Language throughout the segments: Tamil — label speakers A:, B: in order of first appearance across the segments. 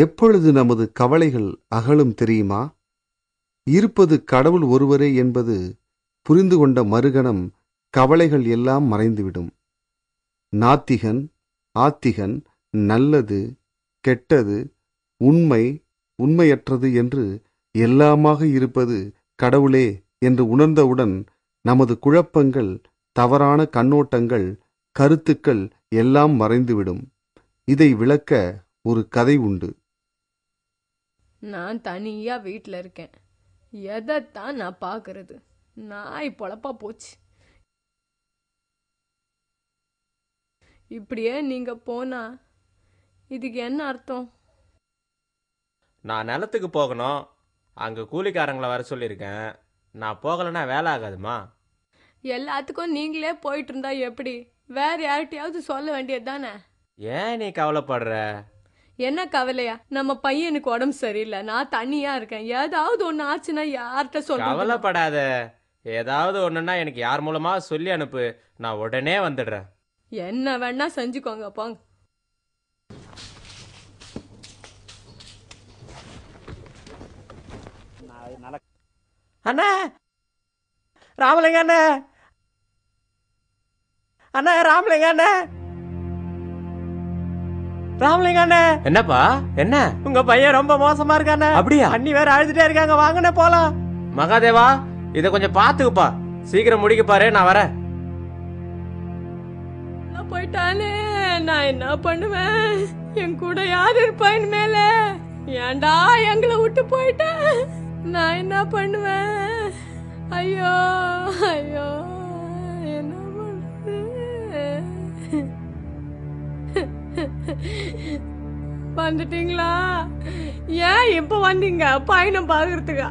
A: எப்பொழுது நமது கவலைகள் அகலும் தெரியுமா? இருப்பது கடவுள் ஒருவரே என்பது புரிந்து கொண்ட மறுகணம் கவலைகள் எல்லாம் மறைந்துவிடும். நாத்திகன், ஆத்திகன், நல்லது, கெட்டது, உண்மை, உண்மையற்றது என்று எல்லாமாக இருப்பது கடவுளே என்று உணர்ந்தவுடன் நமது குழப்பங்கள், தவறான கண்ணோட்டங்கள், கருத்துக்கள் எல்லாம் மறைந்துவிடும். இதை விளக்க ஒரு கதை உண்டு.
B: நான் தனியா வீட்டில் இருக்கேன். எதைத்தான் நான் பார்க்கறது? நாய் பொழப்பா போச்சு. இப்படியே நீங்க போனா இதுக்கு என்ன அர்த்தம்?
C: நான் நிலத்துக்கு போகணும். அங்கே கூலிக்காரங்களை வர சொல்லியிருக்கேன். நான் போகலைன்னா வேலை ஆகாதுமா.
B: எல்லாத்துக்கும் நீங்களே போயிட்டு இருந்தா எப்படி? வேற யார்கிட்டயாவது சொல்ல வேண்டியது தானே.
C: ஏன் நீ கவலைப்படுற?
B: என்ன கவலையா? நம்ம பையனுக்கு உடம்பு சரியில்லை, நான் தனியா இருக்கேன். ஏதாவது ஒன்று ஆச்சுன்னா யார்கிட்ட சொல்ல?
C: கவலைப்படாத. ஏதாவது ஒன்றுன்னா எனக்கு யார் மூலமா சொல்லி அனுப்பு. நான் உடனே வந்துடுறேன்.
B: என்ன வேணா செஞ்சுக்கோங்க, போங்க.
C: அண்ணா, ராமலிங்க அண்ணா, அண்ணா ராமலிங்க அண்ணா, ராமலிங்க அண்ணா. என்னப்பா என்ன? உங்க பையன் ரொம்ப மோசமா இருக்கானே. அப்படியா? அண்ணி வேற அழுதுட்டே இருக்காங்க. வாங்கண்ணே போலாம். மகாதேவா, இத கொஞ்சம் பாத்துக்குப்பா. சீக்கிரம் முடிக்க பாரு, நான் வரேன்.
B: போயிட்டானே, நான் என்ன பண்ணுவேன்? என் கூட யார் இருப்பா இனிமேல? ஏண்டா எங்களை விட்டு போயிட்டேன்? நான் என்ன பண்ணுவேன்? ஐயோ ஐயோ, என்ன வந்துட்டீங்களா? ஏன் இப்ப வந்தீங்க? பயணம் பாக்குறதுக்கா?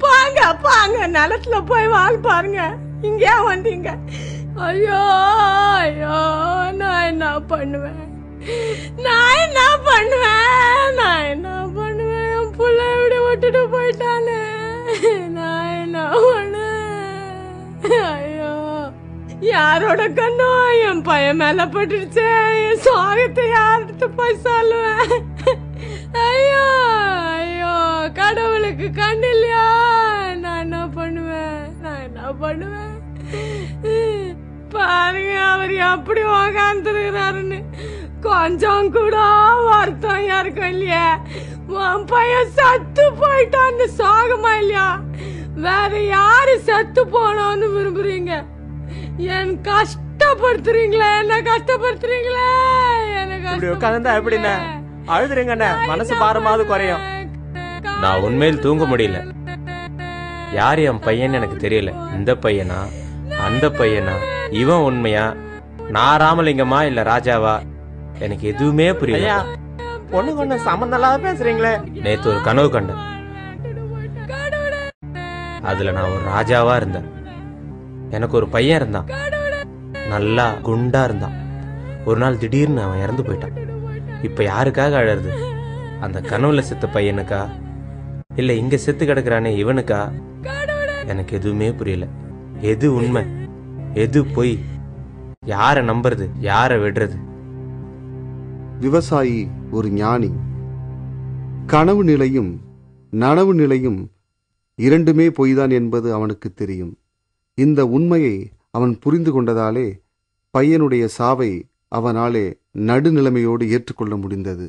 B: பாங்க பாங்க, நிலத்துல போய் வாழ் பாருங்க. இங்க ஏன் வந்தீங்க? ஐயோ ஐயோ, நான் என்ன பண்ணுவேன்? நான் என்ன பண்ணுவேன்? நான் என்ன பண்ணுவேன்? என் புள்ள இப்படி விட்டுட்டு போயிட்டானே. நான் என்ன பண்ணுவேன்? ஐயோ, யாரோட கண்ணோ என் பையன் மேல பட்டுடுச்சு. என் சாகத்தை யார்கிட்ட போய் சொல்லுவேன்? ஐயோ ஐயோ, கடவுளுக்கு கண்ணு இல்லையா? நான் என்ன பண்ணுவேன்? நான் என்ன பண்ணுவேன்? பாருங்க, அவர் எப்படி உக்காந்துருக்கிறாருன்னு. கொஞ்சம் கூட வருத்தம் யாருக்கும் இல்லையா? உன் பையன் சத்து போயிட்டான்னு சோகமா இல்லையா? வேற யாரு செத்து போனோன்னு விரும்புறீங்க? என் கஷ்டப்படுத்துறீங்களே, என்ன கஷ்டப்படுத்துறீங்களே, என்ன
C: எப்படின்னா அழுதுறீங்கண்ணே, மனசு பாரமாவது குறையும். நான் உண்மையில் தூங்க முடியல. யார் என் பையன் எனக்கு தெரியல. இந்த பையனா அந்த பையனா, இவன் உண்மையா, நான் ராமலிங்கமா இல்ல ராஜாவா, எனக்கு எதுவுமே புரியல. ஒண்ணுக்கு ஒண்ணு சம்பந்தம் பேசுறீங்களே. நேத்து ஒரு கனவு கண்டேன். அதுல நான் ஒரு ராஜாவா இருந்தேன். எனக்கு ஒரு பையன் இருந்தான், நல்லா குண்டா இருந்தான். ஒரு நாள் திடீர்னு அவன் இறந்து போயிட்டான். இப்ப யாருக்காக அழறது? அந்த கனவுல செத்த பையனுக்கா, இல்ல இங்க செத்து கிடக்குறானே இவனுக்கா? எனக்கு எதுவுமே புரியல. எது உண்மை, எது பொய், யார நம்புறது, யார விடுறது?
A: விவசாயி ஒரு ஞானி. கனவு நிலையும் நனவு நிலையும் இரண்டுமே பொய்தான் என்பது அவனுக்கு தெரியும். இந்த உண்மையை அவன் புரிந்து கொண்டதாலே பையனுடைய சாவை அவனாலே நடுநிலைமையோடு ஏற்றுக்கொள்ள முடிந்தது.